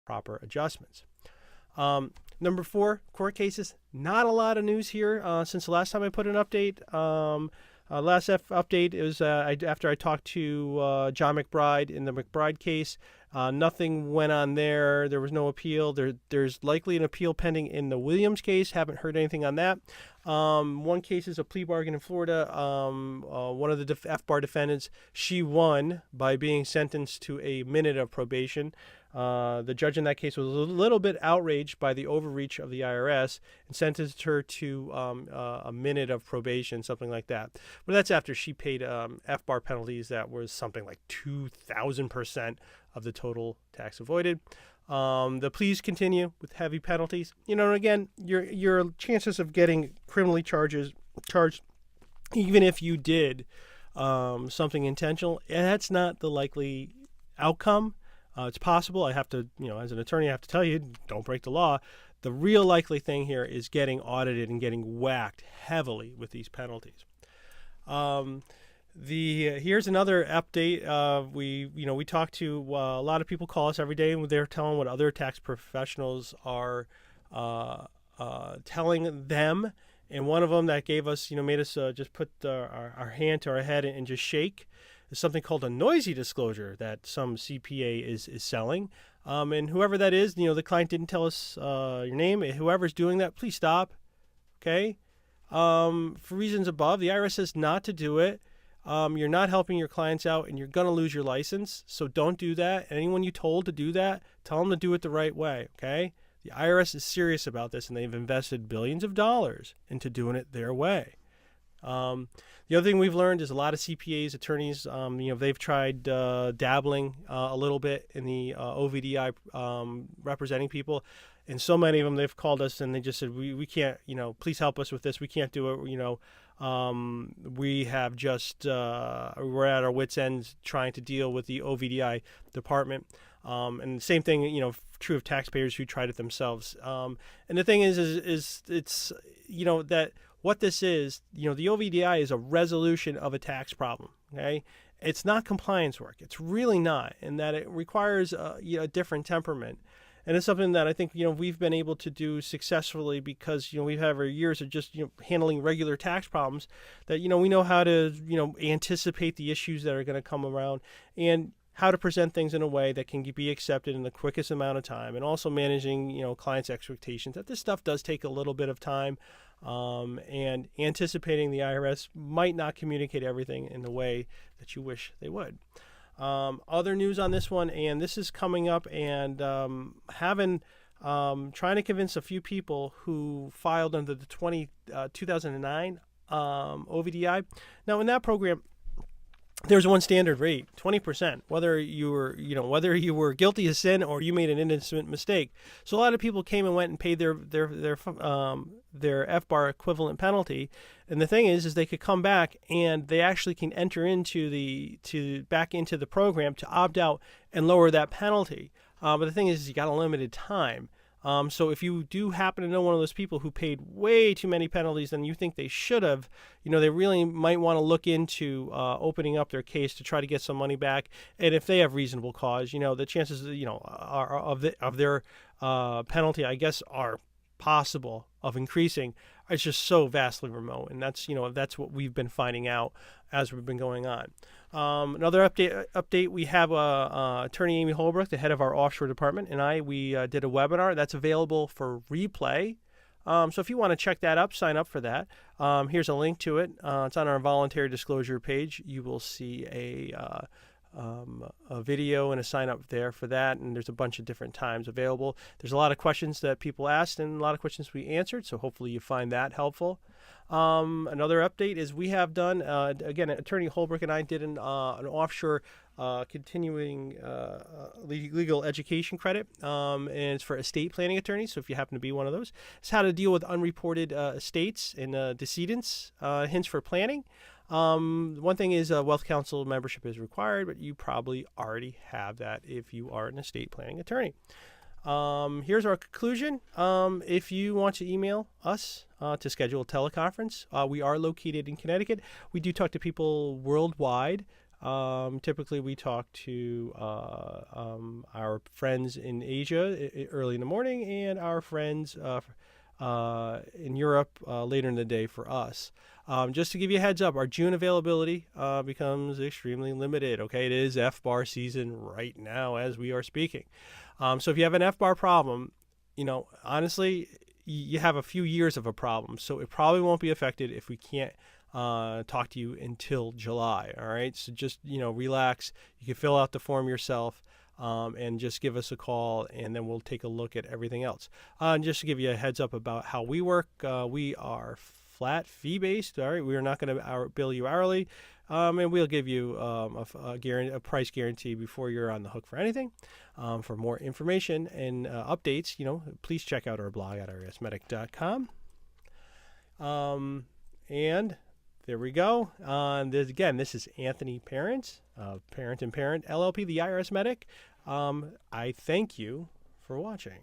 proper adjustments. Number 4, court cases. Not a lot of news here since the last time I put an update. Last update is after I talked to John McBride in the McBride case. Nothing went on there. There was no appeal. There's likely an appeal pending in the Williams case. Haven't heard anything on that. One case is a plea bargain in Florida. One of the FBAR defendants, she won by being sentenced to a minute of probation. The judge in that case was a little bit outraged by the overreach of the IRS and sentenced her to a minute of probation, something like that. But that's after she paid FBAR penalties that was something like 2,000% of the total tax avoided. The pleas continue with heavy penalties. And again, your chances of getting criminally charged, even if you did something intentional, that's not the likely outcome. It's possible. I have to, as an attorney, I have to tell you, don't break the law. The real likely thing here is getting audited and getting whacked heavily with these penalties. Here's another update. We talk to a lot of people call us every day, and they're telling what other tax professionals are telling them. And one of them that gave us, made us just put our hand to our head and just shake is something called a noisy disclosure that some CPA is selling. And whoever that is, the client didn't tell us your name. Whoever's doing that, please stop. Okay? For reasons above, the IRS says not to do it. You're not helping your clients out, and you're going to lose your license. So don't do that. Anyone you told to do that, tell them to do it the right way. Okay? The IRS is serious about this, and they've invested billions of dollars into doing it their way. The other thing we've learned is a lot of CPAs, attorneys, they've tried dabbling a little bit in the OVDI representing people. And so many of them, they've called us and they just said, we can't, please help us with this. We can't do it. We have just, we're at our wits' ends trying to deal with the OVDI department. And the same thing, true of taxpayers who tried it themselves. And the thing is it's, that what this is, the OVDI is a resolution of a tax problem. Okay. It's not compliance work. It's really not. And that it requires a different temperament. And it's something that I think, we've been able to do successfully because, we've had over years of just, handling regular tax problems that, we know how to, anticipate the issues that are going to come around and how to present things in a way that can be accepted in the quickest amount of time, and also managing, clients' expectations that this stuff does take a little bit of time, and anticipating the IRS might not communicate everything in the way that you wish they would. Other news on this one, and this is coming up, and trying to convince a few people who filed under the 2009 OVDI. Now, in that program, there's one standard rate, 20%, whether you were guilty of sin or you made an innocent mistake. So a lot of people came and went and paid their FBAR equivalent penalty. And the thing is they could come back and they actually can enter back into the program to opt out and lower that penalty. But the thing is you got a limited time. So if you do happen to know one of those people who paid way too many penalties than you think they should have, they really might want to look into opening up their case to try to get some money back. And if they have reasonable cause, the chances, of their penalty, I guess, are possible of increasing. It's just so vastly remote, and that's what we've been finding out as we've been going on. Another update, we have attorney Amy Holbrook, the head of our offshore department, and we did a webinar that's available for replay. So if you want to check that up, sign up for that. Here's a link to it. It's on our voluntary disclosure page. You will see a video and a sign up there for that, and there's a bunch of different times available. There's a lot of questions that people asked and a lot of questions we answered, so hopefully you find that helpful. Another update is we have done, again, Attorney Holbrook and I did an offshore continuing legal education credit, and it's for estate planning attorneys, so if you happen to be one of those. It's how to deal with unreported estates and decedents, hints for planning. One thing is WealthCounsel membership is required, but you probably already have that if you are an estate planning attorney. Here's our conclusion. If you want to email us to schedule a teleconference, we are located in Connecticut. We do talk to people worldwide. Typically, we talk to our friends in Asia early in the morning and our friends in Europe later in the day for us. Just to give you a heads up, our June availability becomes extremely limited. Okay, it is FBAR season right now as we are speaking. So if you have an FBAR problem, honestly, you have a few years of a problem. So it probably won't be affected if we can't talk to you until July. All right, so just relax. You can fill out the form yourself. And just give us a call, and then we'll take a look at everything else. And just to give you a heads up about how we work, we are flat fee based. All right, we are not going to bill you hourly, and we'll give you a price guarantee before you're on the hook for anything. For more information and updates, please check out our blog at irsmedic.com. And there we go. This is Anthony Parent, Parent and Parent LLP, the IRS Medic. I thank you for watching.